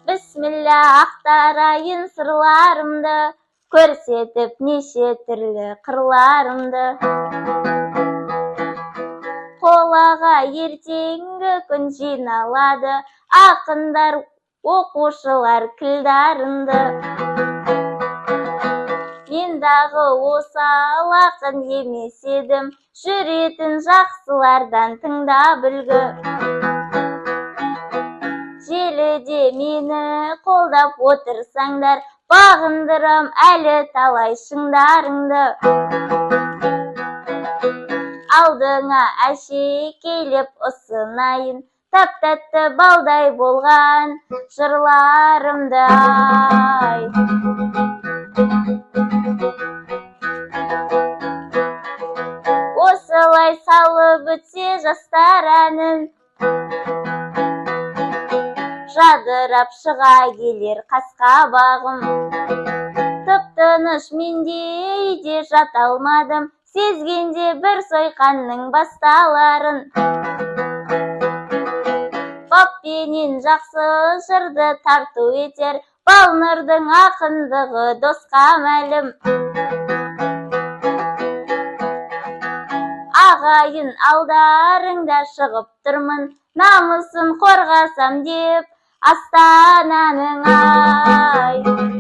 Бісміллә ақтарайын сырларымды, көрсетіп неше түрлі қырларымды. Қолаға ертеңгі күн жиналады, ақындар, оқушылар кілдарынды. Мен дағы осал ақын емес едім, жүретін жақсылардан тыңдап үлгі. Желіде мені қолдап отырсаңдар, бағындырам әлі талай шыңдарыңды. Алдыңа әшекейлеп ұсынайын, тәп-тәтті балдай болған жырларымды. Осылай салып өтсе жастар әнін, жадырап шыға келер қасқа бағым. Тып-тыныш менде үйде жата алмадым, сезгенде бір сойқанның басталарын. Баппенен жақсы жырды тарту етер, Балнұрдың ақындығы досқа мәлім. Ағайын алдарыңда шығып тұрмын, намысын қорғасам деп астананың ай.